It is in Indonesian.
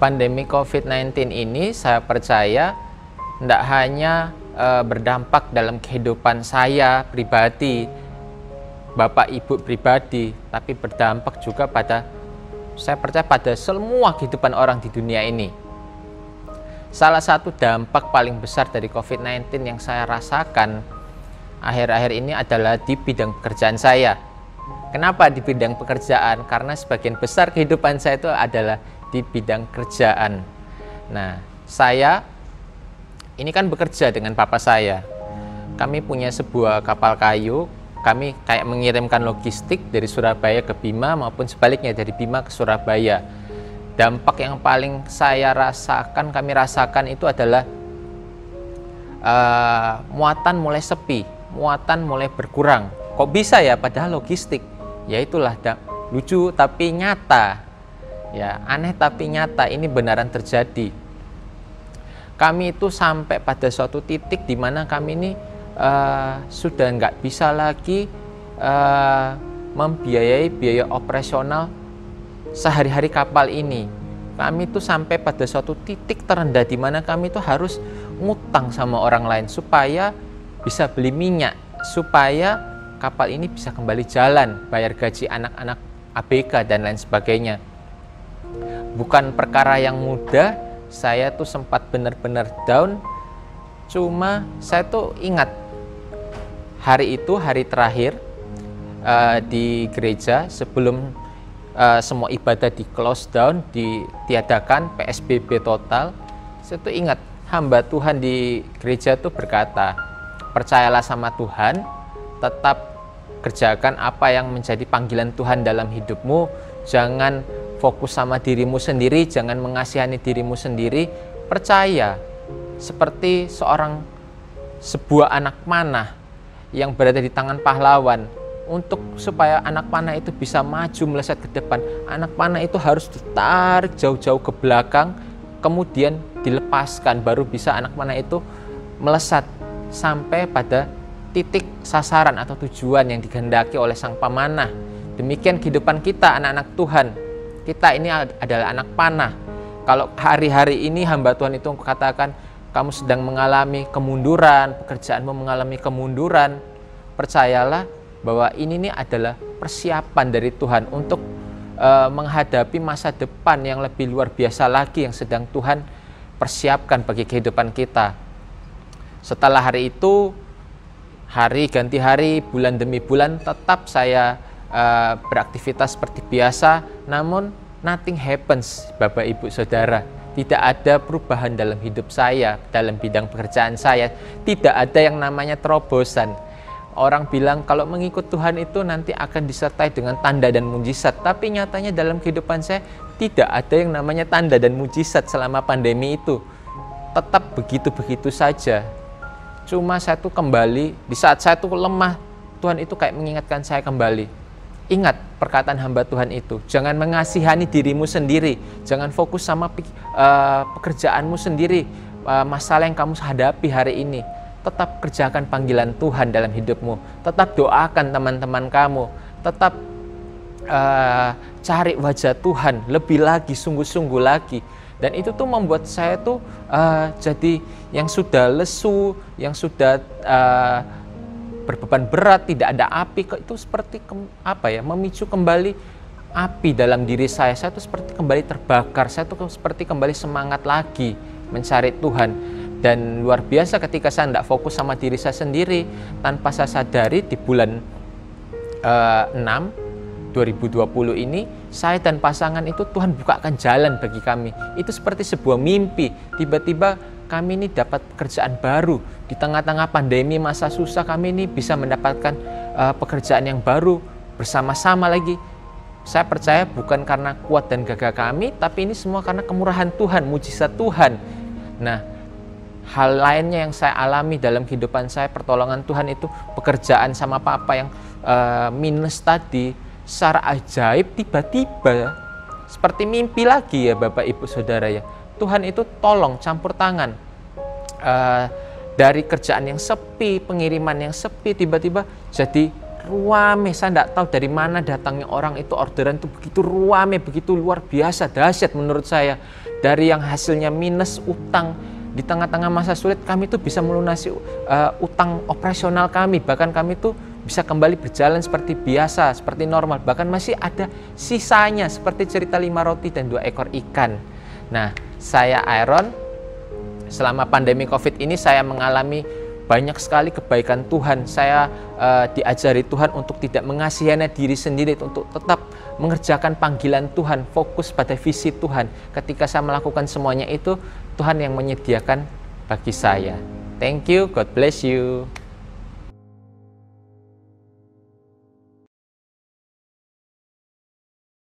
Pandemi COVID-19 ini saya percaya tidak hanya berdampak dalam kehidupan saya pribadi, Bapak Ibu pribadi, tapi berdampak juga pada, saya percaya pada semua kehidupan orang di dunia ini. Salah satu dampak paling besar dari COVID-19 yang saya rasakan akhir-akhir ini adalah di bidang pekerjaan saya. Kenapa di bidang pekerjaan? Karena sebagian besar kehidupan saya itu adalah di bidang kerjaan. Nah, saya ini kan bekerja dengan papa saya. Kami punya sebuah kapal kayu. Kami kayak mengirimkan logistik dari Surabaya ke Bima maupun sebaliknya dari Bima ke Surabaya. Dampak yang paling kami rasakan itu adalah muatan mulai sepi, muatan mulai berkurang. Kok bisa ya? Padahal logistik. Ya itulah lucu tapi nyata. Ya, aneh tapi nyata, ini benaran terjadi. Kami itu sampai pada suatu titik di mana kami ini sudah nggak bisa lagi membiayai biaya operasional sehari-hari kapal ini. Kami itu sampai pada suatu titik terendah di mana kami itu harus ngutang sama orang lain supaya bisa beli minyak, supaya kapal ini bisa kembali jalan, bayar gaji anak-anak ABK dan lain sebagainya. Bukan perkara yang mudah, saya tuh sempat benar-benar down. Cuma saya tuh ingat hari itu, hari terakhir di gereja sebelum semua ibadah di close down, ditiadakan PSBB total. Saya tuh ingat hamba Tuhan di gereja tuh berkata, percayalah sama Tuhan, tetap kerjakan apa yang menjadi panggilan Tuhan dalam hidupmu, jangan fokus sama dirimu sendiri, jangan mengasihani dirimu sendiri. Percaya seperti sebuah anak panah yang berada di tangan pahlawan. Untuk supaya anak panah itu bisa maju meleset ke depan, anak panah itu harus ditarik jauh-jauh ke belakang, kemudian dilepaskan, baru bisa anak panah itu melesat sampai pada titik sasaran atau tujuan yang dikehendaki oleh sang pemanah. Demikian kehidupan kita, anak-anak Tuhan. Kita ini adalah anak panah. Kalau hari-hari ini hamba Tuhan itu katakan kamu sedang mengalami kemunduran, pekerjaanmu mengalami kemunduran, percayalah bahwa ini adalah persiapan dari Tuhan untuk menghadapi masa depan yang lebih luar biasa lagi yang sedang Tuhan persiapkan bagi kehidupan kita. Setelah hari itu, hari ganti hari, bulan demi bulan, tetap saya beraktivitas seperti biasa, namun nothing happens, Bapak Ibu Saudara. Tidak ada perubahan dalam hidup saya, dalam bidang pekerjaan saya. Tidak ada yang namanya terobosan. Orang bilang kalau mengikut Tuhan itu nanti akan disertai dengan tanda dan mujizat. Tapi nyatanya dalam kehidupan saya tidak ada yang namanya tanda dan mujizat selama pandemi itu. Tetap begitu-begitu saja. Cuma saya tuh kembali, di saat saya tuh lemah, Tuhan itu kayak mengingatkan saya kembali. Ingat perkataan hamba Tuhan itu, jangan mengasihani dirimu sendiri, jangan fokus sama pekerjaanmu sendiri, masalah yang kamu hadapi hari ini. Tetap kerjakan panggilan Tuhan dalam hidupmu, tetap doakan teman-teman kamu, tetap cari wajah Tuhan lebih lagi, sungguh-sungguh lagi. Dan itu tuh membuat saya tuh jadi yang sudah lesu, yang sudah berbeban berat, tidak ada api, itu seperti memicu kembali api dalam diri saya. Saya tuh seperti kembali terbakar, saya tuh seperti kembali semangat lagi mencari Tuhan. Dan luar biasa ketika saya tidak fokus sama diri saya sendiri, tanpa saya sadari di bulan 6 2020 ini, saya dan pasangan itu Tuhan bukakan jalan bagi kami. Itu seperti sebuah mimpi. Tiba-tiba kami ini dapat pekerjaan baru. Di tengah-tengah pandemi masa susah, kami ini bisa mendapatkan pekerjaan yang baru bersama-sama lagi. Saya percaya bukan karena kuat dan gagah kami, tapi ini semua karena kemurahan Tuhan, mujizat Tuhan. Nah, hal lainnya yang saya alami dalam kehidupan saya, pertolongan Tuhan itu, pekerjaan sama papa yang minus tadi, secara ajaib tiba-tiba seperti mimpi lagi ya Bapak Ibu Saudara ya. Tuhan itu tolong campur tangan. Dari kerjaan yang sepi, pengiriman yang sepi, tiba-tiba jadi ruame. Saya tidak tahu dari mana datangnya orang itu, orderan itu begitu ruame, begitu luar biasa, dahsyat menurut saya. Dari yang hasilnya minus utang, di tengah-tengah masa sulit kami tuh bisa melunasi utang operasional kami, bahkan kami tuh bisa kembali berjalan seperti biasa, seperti normal, bahkan masih ada sisanya seperti cerita 5 roti dan 2 ekor ikan. Nah, saya Aaron, selama pandemi COVID ini saya mengalami banyak sekali kebaikan Tuhan. Saya diajari Tuhan untuk tidak mengasihani diri sendiri, untuk tetap mengerjakan panggilan Tuhan, fokus pada visi Tuhan. Ketika saya melakukan semuanya itu, Tuhan yang menyediakan bagi saya. Thank you, God bless you.